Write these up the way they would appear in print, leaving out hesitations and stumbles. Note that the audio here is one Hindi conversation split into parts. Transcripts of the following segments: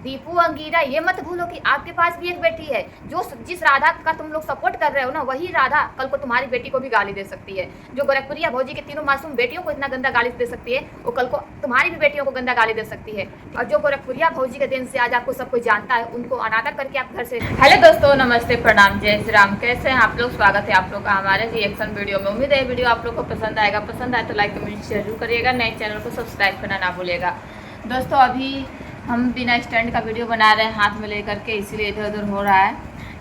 दीपू अंगीरा, ये मत भूलो कि आपके पास भी एक बेटी है। जो जिस राधा का तुम लोग सपोर्ट कर रहे हो ना, वही राधा कल को तुम्हारी बेटी को भी गाली दे सकती है। जो गोरखपुरिया भौजी के तीनों मासूम बेटियों को इतना गंदा गाली दे सकती है, वो कल को तुम्हारी भी बेटियों को गंदा गाली दे सकती है। और जो गोरखपुरिया भौजी के दिन से आज आपको सब कोई जानता है, उनको अनादर करके आप घर से। हेलो दोस्तों, नमस्ते, प्रणाम, जय श्री राम। कैसे हैं आप लोग? स्वागत है आप लोग का हमारे रिएक्शन वीडियो में। उम्मीद है वीडियो आप लोग को पसंद आएगा। पसंद आए तो लाइक कमेंट जरूर करिएगा। नए चैनल को सब्सक्राइब करना ना भूलिएगा। दोस्तों, अभी हम बिना स्टैंड का वीडियो बना रहे हैं हाथ में लेकर के, इसीलिए इधर उधर हो रहा है।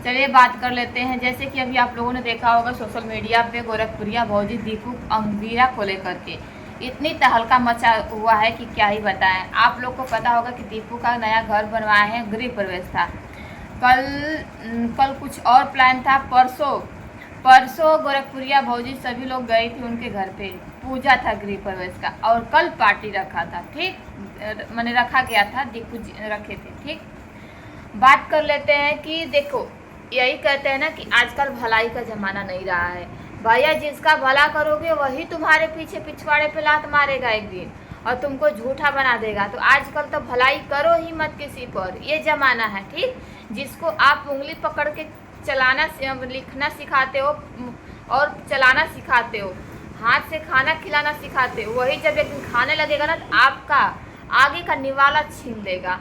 चलिए बात कर लेते हैं। जैसे कि अभी आप लोगों ने देखा होगा सोशल मीडिया पे गोरखपुरिया भौजी दीपू अंगीरा को लेकर के इतनी तहलका मचा हुआ है कि क्या ही बताएं। आप लोग को पता होगा कि दीपू का नया घर बनवाए हैं, गृह प्रवेश था। कल कुछ और प्लान था। परसों गोरखपुरिया भौजी सभी लोग गए थे उनके घर पे, पूजा था गृह प्रवेश का, और कल पार्टी रखा था। ठीक, मैंने रखा गया था, दीपू रखे थे। ठीक, बात कर लेते हैं कि देखो, यही कहते हैं ना कि आजकल भलाई का ज़माना नहीं रहा है भैया। जिसका भला करोगे वही तुम्हारे पीछे पिछवाड़े पे लात मारेगा एक दिन और तुमको झूठा बना देगा। तो आजकल तो भलाई करो ही मत किसी पर, ये ज़माना है। ठीक, जिसको आप उंगली पकड़ के चलाना लिखना सिखाते हो और चलाना सिखाते हो, हाथ से खाना खिलाना सिखाते हो, वही जब एक दिन खाने लगेगा ना तो आपका आगे का निवाला छीन लेगा।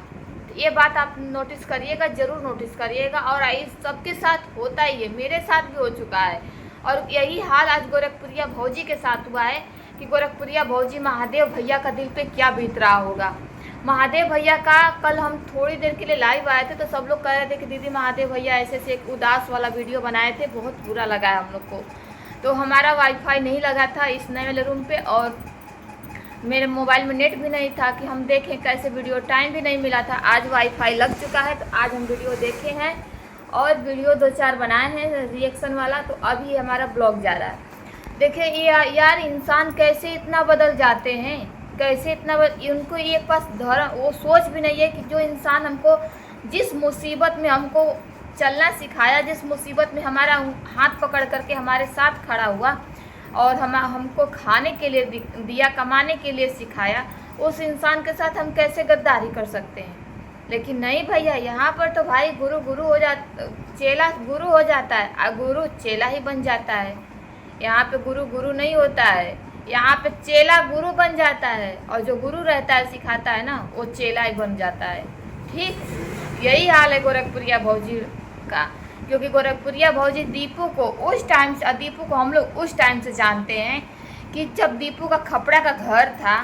ये बात आप नोटिस करिएगा, ज़रूर नोटिस करिएगा। और इस सबके साथ होता ही है, मेरे साथ भी हो चुका है। और यही हाल आज गोरखपुरिया भौजी के साथ हुआ है कि गोरखपुरिया भौजी महादेव भैया का दिल पे क्या बीत रहा होगा। महादेव भैया का कल हम थोड़ी देर के लिए लाइव आए थे तो सब लोग कह रहे थे कि दीदी महादेव भैया ऐसे से एक उदास वाला वीडियो बनाए थे, बहुत बुरा लगा है हम लोग को। तो हमारा वाईफाई नहीं लगा था इस नए वाले रूम पे, और मेरे मोबाइल में नेट भी नहीं था कि हम देखें कैसे वीडियो, टाइम भी नहीं मिला था। आज वाईफाई लग चुका है तो आज हम वीडियो देखे हैं और वीडियो 2-4 बनाए हैं रिएक्शन वाला। तो अभी हमारा ब्लॉग जा रहा है। देखिए यार, इंसान कैसे इतना बदल जाते हैं, कैसे इतना उनको एक पास धर्म, वो सोच भी नहीं है कि जो इंसान हमको जिस मुसीबत में हमको चलना सिखाया, जिस मुसीबत में हमारा हाथ पकड़ करके हमारे साथ खड़ा हुआ और हमको खाने के लिए दिया, कमाने के लिए सिखाया, उस इंसान के साथ हम कैसे गद्दारी कर सकते हैं। लेकिन नहीं भैया, यहाँ पर तो भाई गुरु हो जाता, चेला गुरु हो जाता है, गुरु चेला ही बन जाता है। यहाँ पे गुरु नहीं होता है, यहाँ पे चेला गुरु बन जाता है, और जो गुरु रहता है सिखाता है ना, वो चेला ही बन जाता है। ठीक, यही हाल है गोरखपुरिया भौजी का। क्योंकि गोरखपुरिया भौजी दीपू को हम लोग उस टाइम से जानते हैं कि जब दीपू का खपड़ा का घर था,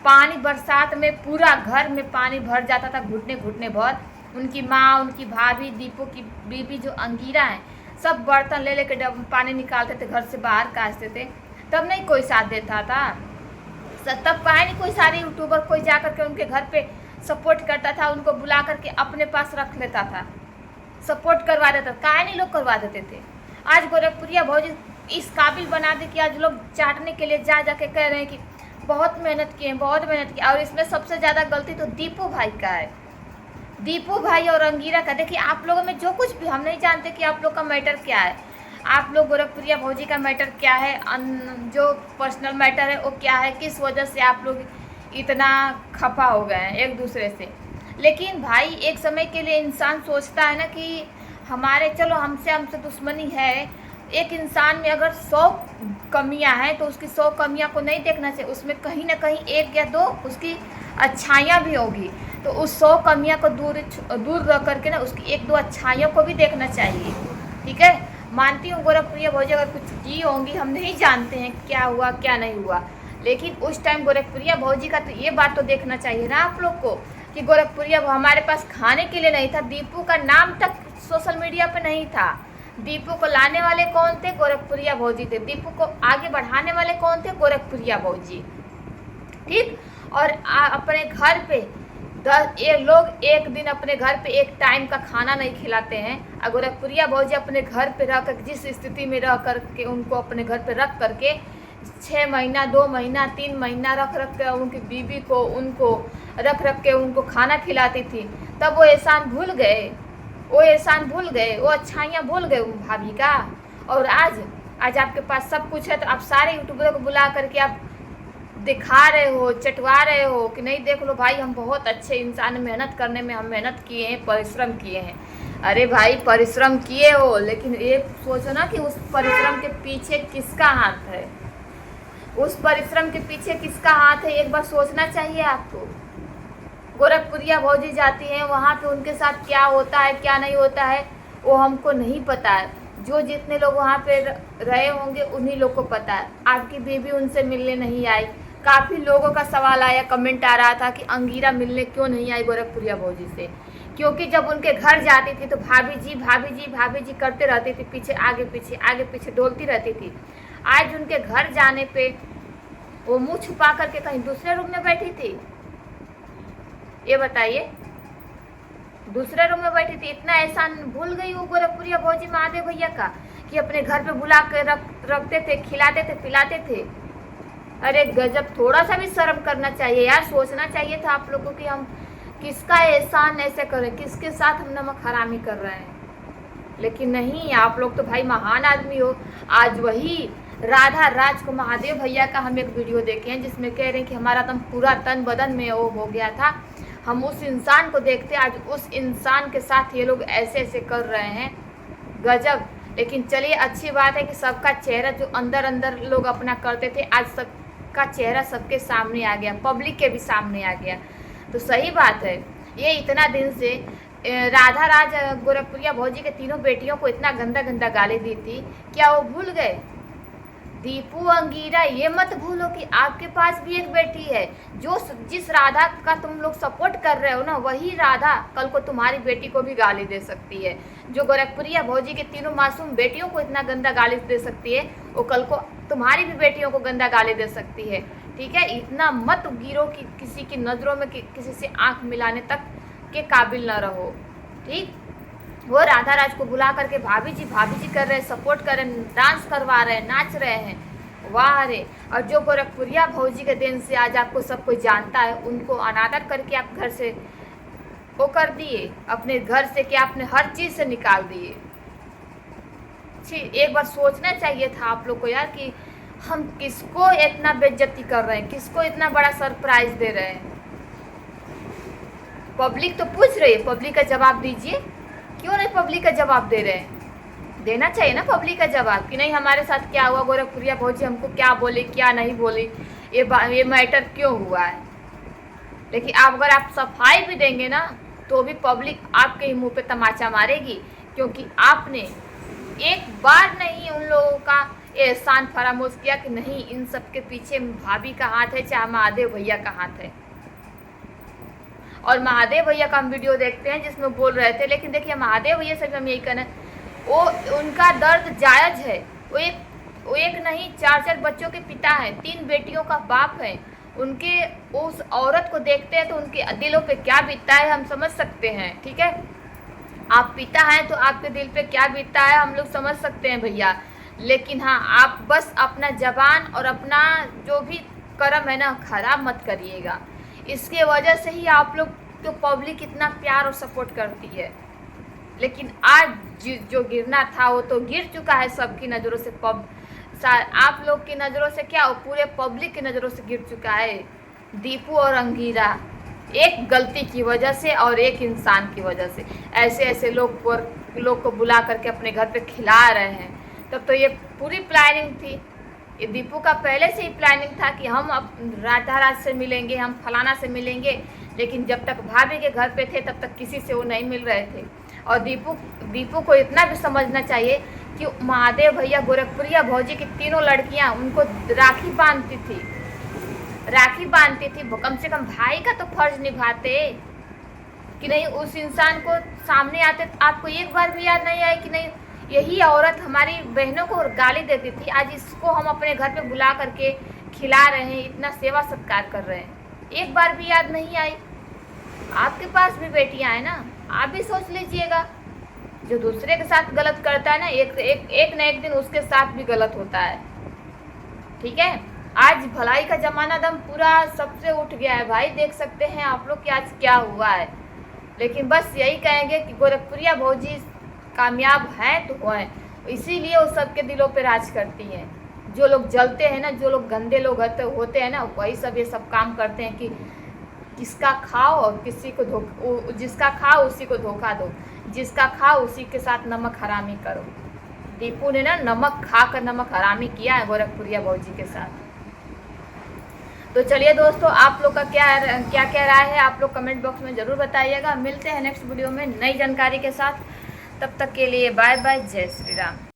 पानी बरसात में पूरा घर में पानी भर जाता था, घुटने घुटने भर। उनकी माँ, उनकी भाभी, दीपू की बीबी जो अंगीरा है, सब बर्तन ले लेके पानी निकालते थे, घर से बाहर काटते थे। तब नहीं कोई साथ देता था, तब कहीं नहीं कोई सारे यूट्यूबर कोई जा करके उनके घर पे सपोर्ट करता था, उनको बुला करके अपने पास रख लेता था, सपोर्ट करवा देता। काहे नहीं लोग करवा देते थे। आज गोरखपुरिया भौजी इस काबिल बना दे कि आज लोग चाटने के लिए जा के कह रहे हैं कि बहुत मेहनत किए, बहुत मेहनत की। और इसमें सबसे ज़्यादा गलती तो दीपू भाई का है, दीपू भाई और अंगीरा का। देखिए, आप लोगों में जो कुछ भी, हम नहीं जानते कि आप लोग का मैटर क्या है, आप लोग गोरखपुरिया भौजी का मैटर क्या है, जो पर्सनल मैटर है वो क्या है, किस वजह से आप लोग इतना खफा हो गए हैं एक दूसरे से। लेकिन भाई, एक समय के लिए इंसान सोचता है ना कि चलो हमसे दुश्मनी है। एक इंसान में अगर 100 कमियां हैं तो उसकी 100 कमियां को नहीं देखना चाहिए, उसमें कहीं ना कहीं 1 या 2 उसकी अच्छाइयाँ भी होगी। तो उस 100 कमियां को दूर रख करके ना उसकी 1-2 अच्छाइयों को भी देखना चाहिए। ठीक है, मानती हूँ गोरखपुरिया भौजी अगर कुछ की होंगी, हम नहीं जानते हैं क्या हुआ क्या नहीं हुआ, लेकिन उस टाइम गोरखपुरिया भौजी का तो ये बात तो देखना चाहिए ना आप लोग को कि गोरखपुरिया हमारे पास खाने के लिए नहीं था, दीपू का नाम तक सोशल मीडिया पे नहीं था। दीपू को लाने वाले कौन थे? गोरखपुरिया भौजी थे। दीपू को आगे बढ़ाने वाले कौन थे? गोरखपुरिया भौजी। ठीक, और अपने घर पे लोग एक दिन अपने घर पे एक टाइम का खाना नहीं खिलाते हैं। गोरखपुरिया भौजी अपने घर पे रह कर, जिस स्थिति में रह करके उनको अपने घर पे रख करके 6 महीना, 2 महीना, 3 महीना रख के उनकी बीबी को, उनको रख के उनको खाना खिलाती थी, तब वो एहसान भूल गए, वो अच्छाइयाँ भूल गए भाभी का। और आज आपके पास सब कुछ है तो आप सारे यूट्यूबर को बुला करके आप दिखा रहे हो, चटवा रहे हो कि नहीं देख लो भाई हम बहुत अच्छे इंसान, मेहनत करने में हम मेहनत किए हैं, परिश्रम किए हैं। अरे भाई परिश्रम किए हो, लेकिन ये सोचो ना कि उस परिश्रम के पीछे किसका हाथ है, उस परिश्रम के पीछे किसका हाथ है, एक बार सोचना चाहिए आपको। गोरखपुरिया भौजी जाती हैं वहाँ पे, उनके साथ क्या होता है क्या नहीं होता है वो हमको नहीं पता है। जो जितने लोग वहाँ पे रहे होंगे उन्हीं लोग को पता है। आपकी बेबी उनसे मिलने नहीं आई। काफ़ी लोगों का सवाल आया, कमेंट आ रहा था कि अंगीरा मिलने क्यों नहीं आई गोरखपुरिया भौजी से, क्योंकि जब उनके घर जाती थी तो भाभी जी भाभी जी भाभी जी करते रहती थी, पीछे आगे पीछे डोलती रहती थी। आज उनके घर जाने पे वो मुँह छुपा करके कहीं दूसरे रूम में बैठी थी, ये बताइए, दूसरे रूम में बैठी थी। इतना एहसान भूल गई वो गोरखपुरिया भौजी महादेव भैया का कि अपने घर पे बुला कर रखते थे, खिलाते थे, पिलाते थे। अरे गजब, थोड़ा सा भी शर्म करना चाहिए यार, सोचना चाहिए था आप लोगों की हम किसका एहसान ऐसे करें, किसके साथ हम नमक हरामी कर रहे हैं। लेकिन नहीं, आप लोग तो भाई महान आदमी हो। आज वही राधा राज को महादेव भैया का हम एक वीडियो देखे हैं जिसमें कह रहे हैं कि हमारा तन पूरा तन बदन में वो हो गया था, हम उस इंसान को देखते, आज उस इंसान के साथ ये लोग ऐसे ऐसे कर रहे हैं, गजब। लेकिन चलिए अच्छी बात है कि सबका चेहरा जो अंदर अंदर लोग अपना करते थे, आज सबका चेहरा सबके सामने आ गया, पब्लिक के भी सामने आ गया, तो सही बात है। ये इतना दिन से राधा राज गोरखपुरिया भौजी के तीनों बेटियों को इतना गंदा गंदा गाली दी थी, क्या वो भूल गए? दीपू अंगीरा, ये मत भूलो कि आपके पास भी एक बेटी है, जो जिस राधा का तुम लोग सपोर्ट कर रहे हो ना, वही राधा कल को तुम्हारी बेटी को भी गाली दे सकती है। जो गोरखपुरिया भौजी के तीनों मासूम बेटियों को इतना गंदा गाली दे सकती है, वो कल को तुम्हारी भी बेटियों को गंदा गाली दे सकती है। ठीक है, इतना मत गिरो कि किसी की नज़रों में किसी से आँख मिलाने तक के काबिल न रहो। ठीक, वो राधा राज को बुला करके भाभी जी कर रहे हैं, सपोर्ट कर रहे हैं, डांस करवा रहे हैं, नाच रहे हैं, वाह रे। और जो गोरखपुरिया भौजी के दिन से आज आपको सब कोई जानता है, उनको अनादर करके आप घर से वो कर दिए, अपने घर से क्या आपने हर चीज़ से निकाल दिए। एक बार सोचना चाहिए था आप लोग को यार कि हम किसको इतना बेइज्जती कर रहे हैं, किसको इतना बड़ा सरप्राइज दे रहे हैं। पब्लिक तो पूछ रही है, पब्लिक का जवाब दीजिए। क्यों नहीं पब्लिक का जवाब दे रहे हैं? देना चाहिए ना पब्लिक का जवाब कि नहीं हमारे साथ क्या हुआ, गोरखपुरिया भौजी हमको क्या बोली क्या नहीं बोली, ये मैटर क्यों हुआ है। लेकिन आप अगर आप सफाई भी देंगे ना तो भी पब्लिक आपके ही मुंह पे तमाचा मारेगी, क्योंकि आपने एक बार नहीं उन लोगों का एहसान फरामोश किया कि नहीं इन सब के पीछे भाभी का हाथ है, चाहे महादेव भैया का हाथ है। और महादेव भैया का हम वीडियो देखते हैं जिसमें बोल रहे थे, लेकिन देखिए महादेव भैया से भी हम यही कहना, वो उनका दर्द जायज़ है। वो एक नहीं 4 बच्चों के पिता हैं, 3 बेटियों का बाप है। उनके उस औरत को देखते हैं तो उनके दिलों पे क्या बीतता है हम समझ सकते हैं। ठीक है, आप पिता हैं तो आपके दिल पे क्या बीतता है हम लोग समझ सकते हैं भैया। लेकिन हाँ, आप बस अपना जबान और अपना जो भी कर्म है ना खराब मत करिएगा। इसके वजह से ही आप लोग को पब्लिक इतना प्यार और सपोर्ट करती है। लेकिन आज जो गिरना था वो तो गिर चुका है सबकी नज़रों से, आप लोग की नज़रों से क्या, वो पूरे पब्लिक की नज़रों से गिर चुका है। दीपू और अंगीरा एक गलती की वजह से और एक इंसान की वजह से ऐसे ऐसे लोग को बुला करके अपने घर पे खिला रहे हैं। तब तो ये पूरी प्लानिंग थी, ये दीपू का पहले से ही प्लानिंग था कि हम अब राधा राज से मिलेंगे, हम फलाना से मिलेंगे। लेकिन जब तक भाभी के घर पे थे तब तक किसी से वो नहीं मिल रहे थे। और दीपू को इतना भी समझना चाहिए कि महादेव भैया गोरखपुरिया भौजी की तीनों लड़कियां उनको राखी बांधती थी, कम से कम भाई का तो फर्ज निभाते कि नहीं। उस इंसान को सामने आते आपको एक बार भी याद नहीं आया कि नहीं यही औरत हमारी बहनों को गाली देती थी, आज इसको हम अपने घर पे बुला करके खिला रहे हैं, इतना सेवा सत्कार कर रहे हैं, एक बार भी याद नहीं आई। आपके पास भी बेटियां हैं ना, आप भी सोच लीजिएगा। जो दूसरे के साथ गलत करता है ना, एक न एक दिन उसके साथ भी गलत होता है। ठीक है, आज भलाई का जमाना दम पूरा सबसे उठ गया है भाई, देख सकते हैं आप लोग कि आज क्या हुआ है। लेकिन बस यही कहेंगे कि गोरखपुरिया भौजी कामयाब हैं तो हैं, इसीलिए वो सबके दिलों पे राज करती हैं। जो लोग जलते हैं ना, जो लोग गंदे लोग होते हैं ना, वही सब ये सब काम करते हैं कि किसका खाओ और किसी को जिसका खाओ उसी को धोखा दो, जिसका खाओ उसी के साथ नमक हरामी करो। दीपू ने ना नमक खाकर नमक हरामी किया है गोरखपुरिया भौजी के साथ। तो चलिए दोस्तों, आप लोग का क्या राय है, आप लोग कमेंट बॉक्स में ज़रूर बताइएगा। मिलते हैं नेक्स्ट वीडियो में नई जानकारी के साथ। तब तक के लिए बाय बाय, जय श्री राम।